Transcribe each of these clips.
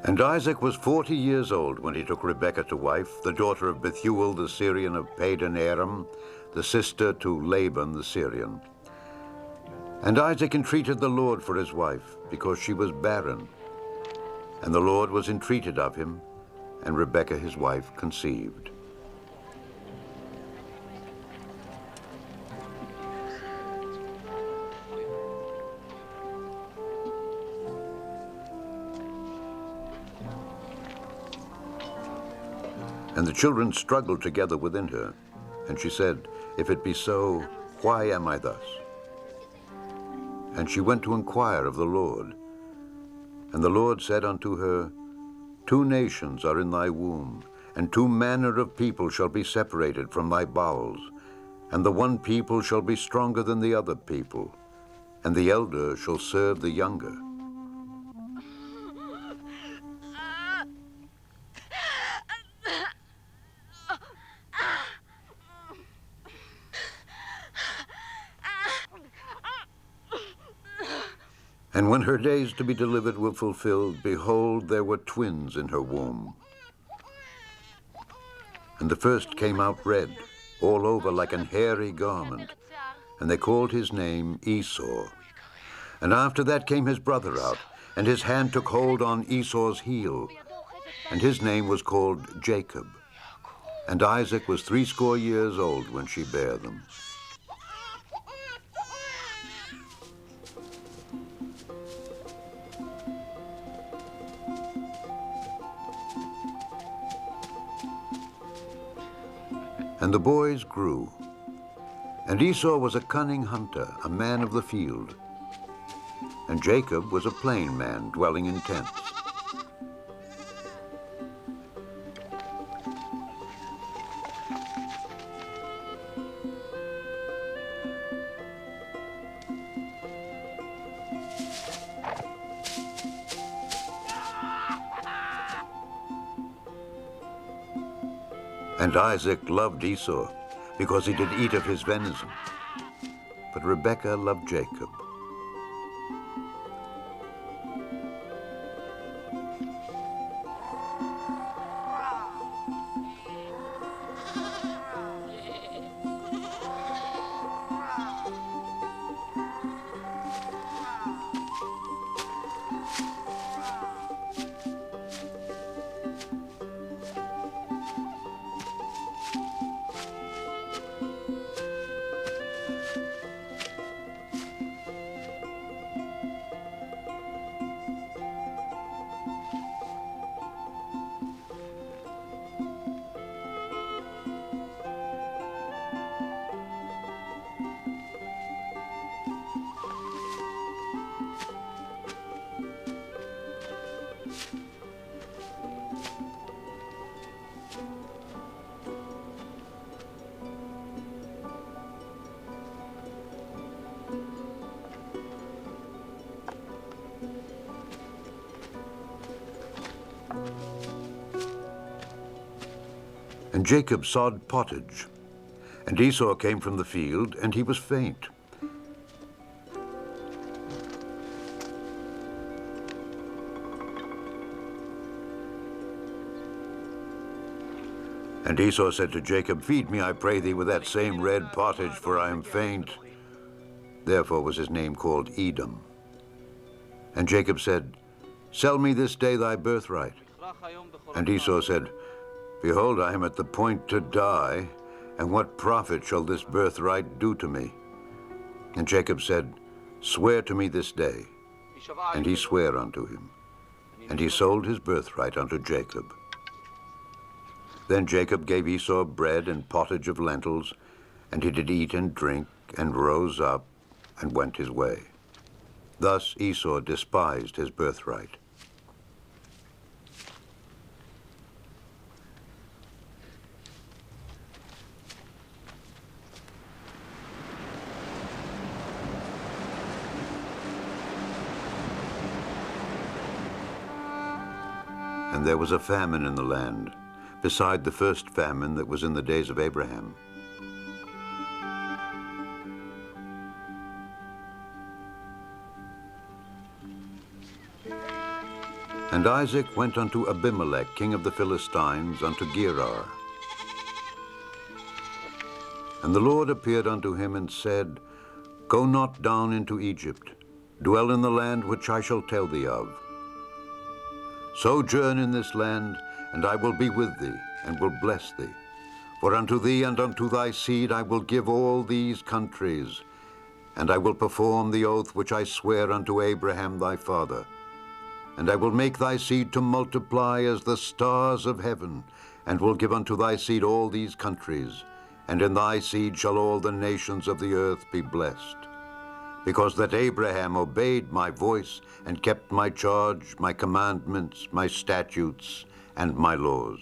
And Isaac was 40 years old when he took Rebekah to wife, the daughter of Bethuel the Syrian of Padan Aram, the sister to Laban the Syrian. And Isaac entreated the Lord for his wife, because she was barren. And the Lord was entreated of him, and Rebekah his wife conceived. And the children struggled together within her. And she said, "If it be so, why am I thus?" And she went to inquire of the Lord. And the Lord said unto her, "Two nations are in thy womb, and two manner of people shall be separated from thy bowels. And the one people shall be stronger than the other people, and the elder shall serve the younger." And when her days to be delivered were fulfilled, behold, there were twins in her womb. And the first came out red, all over like an hairy garment, and they called his name Esau. And after that came his brother out, and his hand took hold on Esau's heel, and his name was called Jacob. And Isaac was 80 years old when she bare them. And the boys grew. And Esau was a cunning hunter, a man of the field. And Jacob was a plain man, dwelling in tents. And Isaac loved Esau, because he did eat of his venison. But Rebekah loved Jacob. And Jacob sawed pottage. And Esau came from the field, and he was faint. And Esau said to Jacob, "Feed me, I pray thee, with that same red pottage, for I am faint." Therefore was his name called Edom. And Jacob said, "Sell me this day thy birthright." And Esau said, "Behold, I am at the point to die, and what profit shall this birthright do to me?" And Jacob said, "Swear to me this day." And he sware unto him. And he sold his birthright unto Jacob. Then Jacob gave Esau bread and pottage of lentils, and he did eat and drink, and rose up, and went his way. Thus Esau despised his birthright. And there was a famine in the land, beside the first famine that was in the days of Abraham. And Isaac went unto Abimelech, king of the Philistines, unto Gerar. And the Lord appeared unto him and said, Go not down into Egypt, dwell in the land which I shall tell thee of. Sojourn in this land, and I will be with thee, and will bless thee. For unto thee and unto thy seed I will give all these countries, and I will perform the oath which I swear unto Abraham thy father. And I will make thy seed to multiply as the stars of heaven, and will give unto thy seed all these countries, and in thy seed shall all the nations of the earth be blessed. Because that Abraham obeyed my voice, and kept my charge, my commandments, my statutes, and my laws.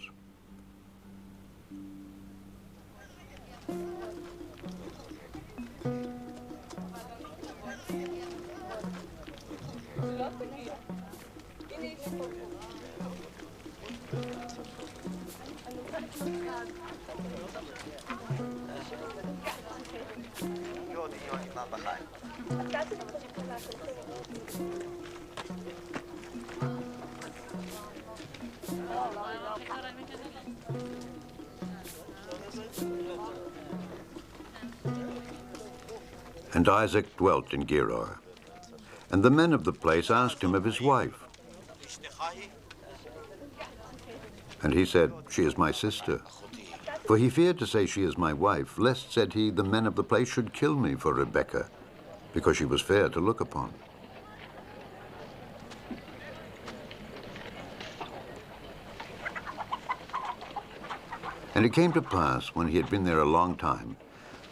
And Isaac dwelt in Gerar. And the men of the place asked him of his wife. And he said, She is my sister. For he feared to say, She is my wife, lest, said he, the men of the place should kill me for Rebekah, because she was fair to look upon. And it came to pass, when he had been there a long time,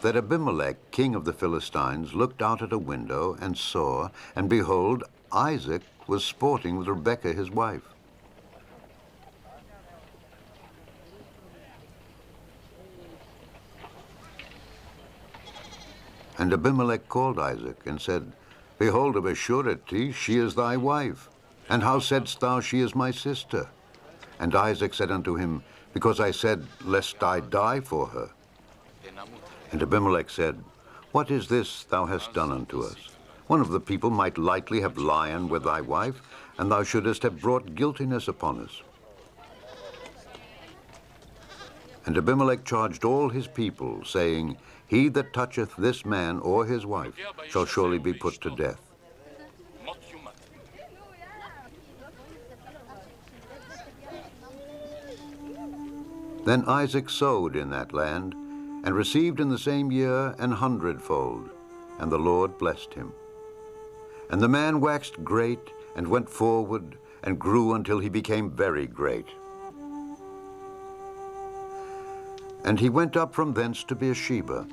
that Abimelech, king of the Philistines, looked out at a window and saw, and behold, Isaac was sporting with Rebekah his wife. And Abimelech called Isaac and said, Behold, of a surety she is thy wife. And how saidst thou, She is my sister? And Isaac said unto him, Because I said, Lest I die for her. And Abimelech said, What is this thou hast done unto us? One of the people might lightly have lion with thy wife, and thou shouldest have brought guiltiness upon us. And Abimelech charged all his people, saying, He that toucheth this man or his wife shall surely be put to death. Then Isaac sowed in that land, and received in the same year 100-fold, and the Lord blessed him. And the man waxed great, and went forward, and grew until he became very great. And he went up from thence to Beersheba.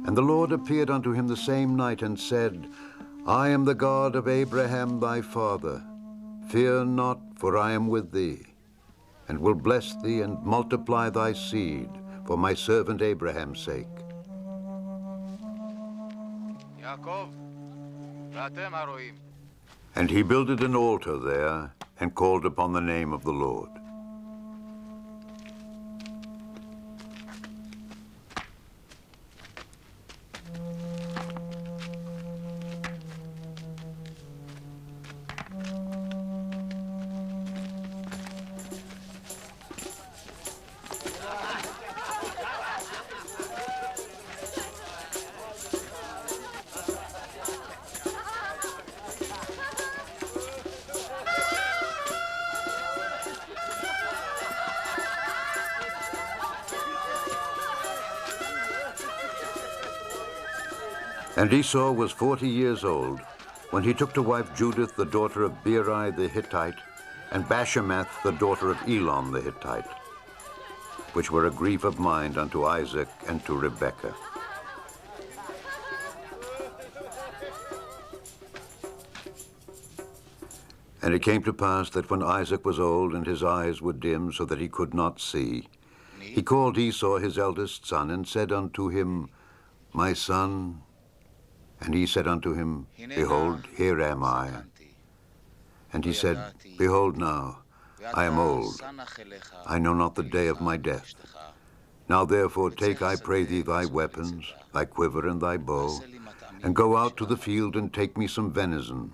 And the Lord appeared unto him the same night, and said, I am the God of Abraham thy father. Fear not, for I am with thee, and will bless thee and multiply thy seed for my servant Abraham's sake. And he builded an altar there, and called upon the name of the Lord. And Esau was 40 years old when he took to wife Judith, the daughter of Beeri the Hittite, and Bashemath, the daughter of Elon the Hittite, which were a grief of mind unto Isaac and to Rebekah. And it came to pass that when Isaac was old and his eyes were dim so that he could not see, he called Esau his eldest son and said unto him, My son. And he said unto him, Behold, here am I. And he said, Behold now, I am old. I know not the day of my death. Now therefore take, I pray thee, thy weapons, thy quiver and thy bow, and go out to the field and take me some venison,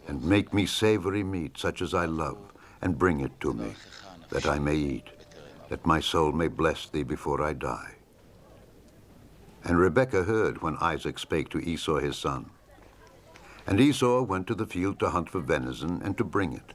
and make me savory meat, such as I love, and bring it to me, that I may eat, that my soul may bless thee before I die. And Rebekah heard when Isaac spake to Esau his son. And Esau went to the field to hunt for venison and to bring it.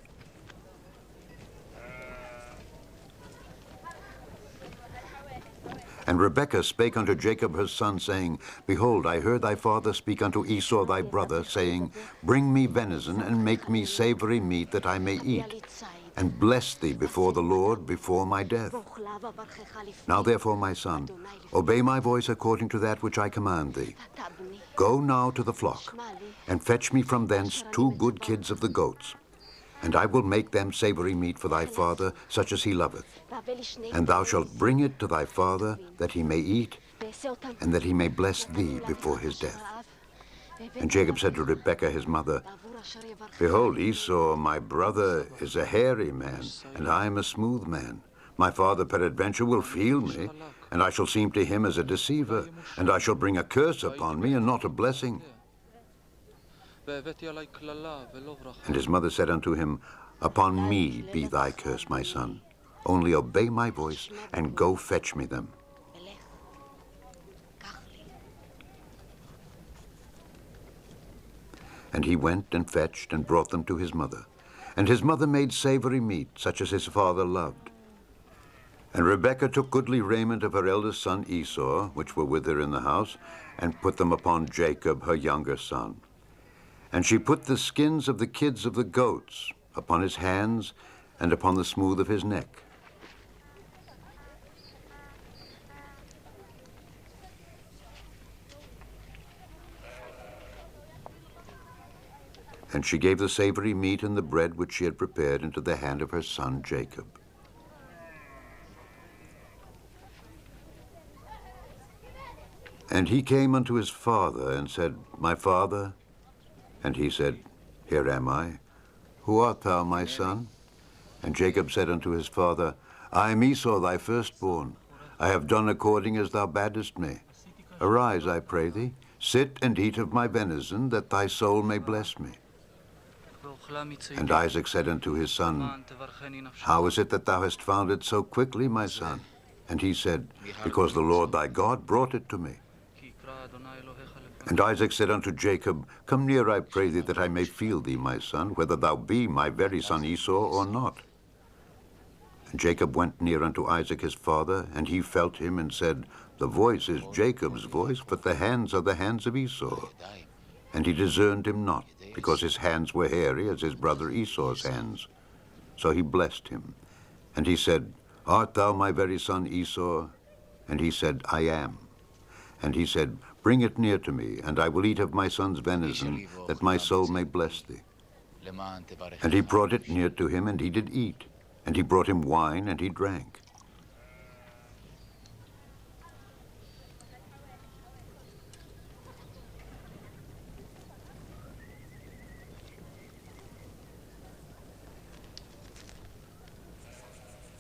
And Rebekah spake unto Jacob her son, saying, Behold, I heard thy father speak unto Esau thy brother, saying, Bring me venison, and make me savory meat, that I may eat, and bless thee before the Lord before my death. Now therefore, my son, obey my voice according to that which I command thee. Go now to the flock, and fetch me from thence 2 good kids of the goats, and I will make them savory meat for thy father, such as he loveth. And thou shalt bring it to thy father, that he may eat, and that he may bless thee before his death. And Jacob said to Rebekah his mother, Behold, Esau my brother is a hairy man, and I am a smooth man. My father peradventure will feel me, and I shall seem to him as a deceiver, and I shall bring a curse upon me, and not a blessing. And his mother said unto him, Upon me be thy curse, my son. Only obey my voice, and go fetch me them. And he went and fetched and brought them to his mother. And his mother made savory meat, such as his father loved. And Rebekah took goodly raiment of her eldest son Esau, which were with her in the house, and put them upon Jacob her younger son. And she put the skins of the kids of the goats upon his hands and upon the smooth of his neck. And she gave the savory meat and the bread which she had prepared into the hand of her son Jacob. And he came unto his father and said, My father? And he said, Here am I. Who art thou, my son? And Jacob said unto his father, I am Esau thy firstborn. I have done according as thou badest me. Arise, I pray thee, sit and eat of my venison, that thy soul may bless me. And Isaac said unto his son, How is it that thou hast found it so quickly, my son? And he said, Because the Lord thy God brought it to me. And Isaac said unto Jacob, Come near, I pray thee, that I may feel thee, my son, whether thou be my very son Esau or not. And Jacob went near unto Isaac his father, and he felt him, and said, The voice is Jacob's voice, but the hands are the hands of Esau. And he discerned him not, because his hands were hairy as his brother Esau's hands. So he blessed him. And he said, Art thou my very son Esau? And he said, I am. And he said, Bring it near to me, and I will eat of my son's venison, that my soul may bless thee. And he brought it near to him, and he did eat. And he brought him wine, and he drank.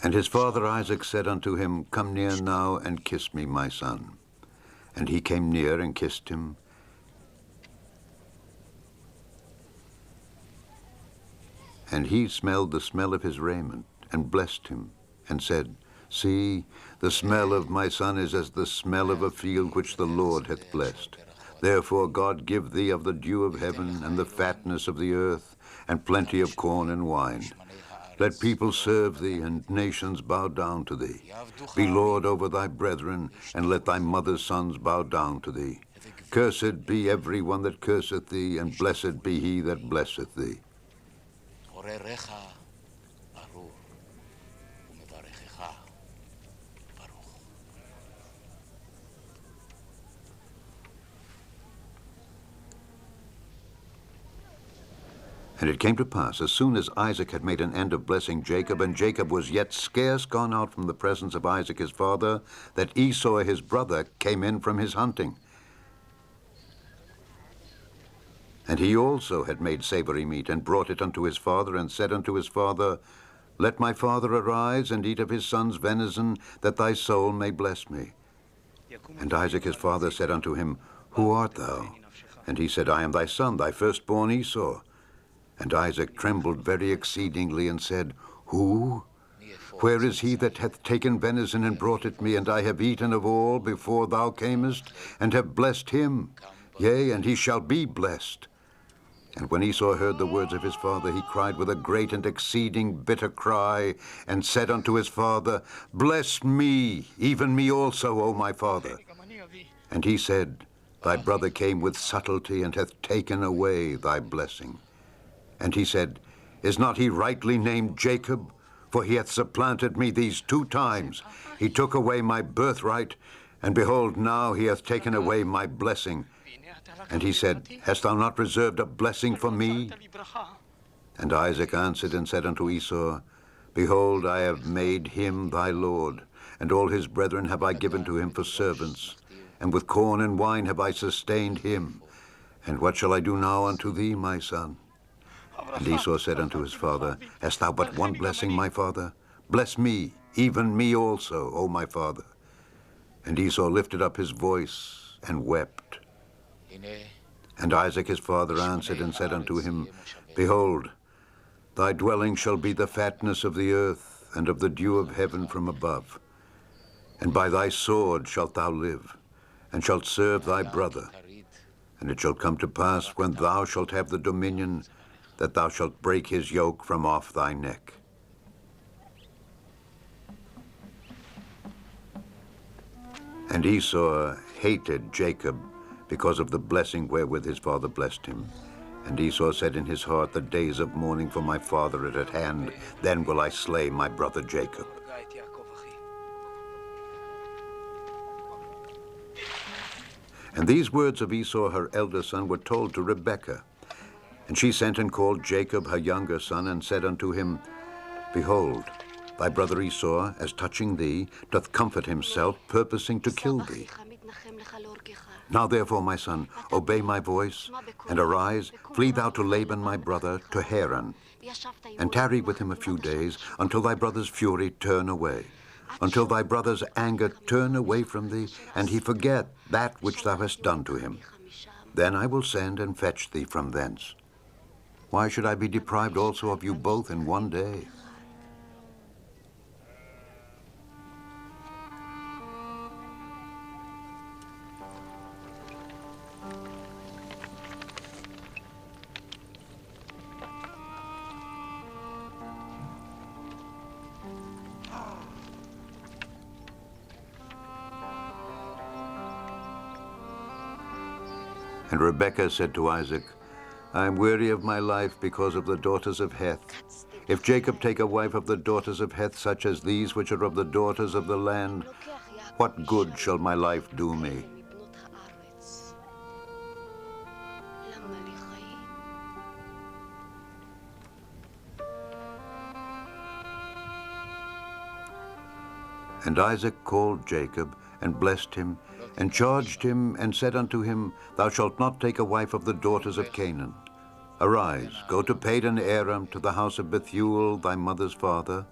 And his father Isaac said unto him, Come near now, and kiss me, my son. And he came near and kissed him. And he smelled the smell of his raiment, and blessed him, and said, See, the smell of my son is as the smell of a field which the Lord hath blessed. Therefore God give thee of the dew of heaven, and the fatness of the earth, and plenty of corn and wine. Let people serve thee, and nations bow down to thee. Be Lord over thy brethren, and let thy mother's sons bow down to thee. Cursed be every one that curseth thee, and blessed be he that blesseth thee. And it came to pass, as soon as Isaac had made an end of blessing Jacob, and Jacob was yet scarce gone out from the presence of Isaac his father, that Esau his brother came in from his hunting. And he also had made savory meat, and brought it unto his father, and said unto his father, Let my father arise, and eat of his son's venison, that thy soul may bless me. And Isaac his father said unto him, Who art thou? And he said, I am thy son, thy firstborn Esau. And Isaac trembled very exceedingly, and said, Who? Where is he that hath taken venison and brought it me, and I have eaten of all before thou camest, and have blessed him? Yea, and he shall be blessed. And when Esau heard the words of his father, he cried with a great and exceeding bitter cry, and said unto his father, Bless me, even me also, O my father. And he said, Thy brother came with subtlety, and hath taken away thy blessing. And he said, Is not he rightly named Jacob? For he hath supplanted me these 2 times. He took away my birthright, and behold, now he hath taken away my blessing. And he said, Hast thou not reserved a blessing for me? And Isaac answered and said unto Esau, Behold, I have made him thy lord, and all his brethren have I given to him for servants, and with corn and wine have I sustained him. And what shall I do now unto thee, my son? And Esau said unto his father, Hast thou but one blessing, my father? Bless me, even me also, O my father. And Esau lifted up his voice and wept. And Isaac his father answered and said unto him, Behold, thy dwelling shall be the fatness of the earth, and of the dew of heaven from above. And by thy sword shalt thou live, and shalt serve thy brother. And it shall come to pass, when thou shalt have the dominion, that thou shalt break his yoke from off thy neck. And Esau hated Jacob because of the blessing wherewith his father blessed him. And Esau said in his heart, The days of mourning for my father are at hand, then will I slay my brother Jacob. And these words of Esau her elder son were told to Rebekah. And she sent and called Jacob her younger son, and said unto him, Behold, thy brother Esau, as touching thee, doth comfort himself, purposing to kill thee. Now therefore, my son, obey my voice, and arise, flee thou to Laban my brother, to Haran, and tarry with him a few days, until thy brother's fury turn away, until thy brother's anger turn away from thee, and he forget that which thou hast done to him. Then I will send and fetch thee from thence. Why should I be deprived also of you both in one day? And Rebekah said to Isaac, I am weary of my life because of the daughters of Heth. If Jacob take a wife of the daughters of Heth, such as these which are of the daughters of the land, what good shall my life do me? And Isaac called Jacob, and blessed him, and charged him, and said unto him, Thou shalt not take a wife of the daughters of Canaan. Arise, go to Padan Aram, to the house of Bethuel thy mother's father,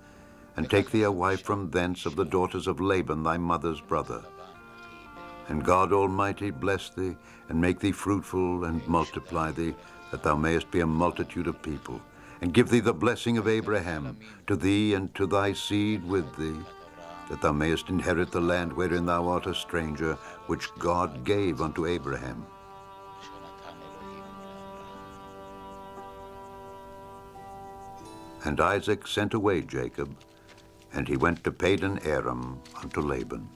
and take thee a wife from thence of the daughters of Laban thy mother's brother. And God Almighty bless thee, and make thee fruitful, and multiply thee, that thou mayest be a multitude of people, and give thee the blessing of Abraham, to thee and to thy seed with thee, that thou mayest inherit the land wherein thou art a stranger, which God gave unto Abraham. And Isaac sent away Jacob, and he went to Padan Aram unto Laban.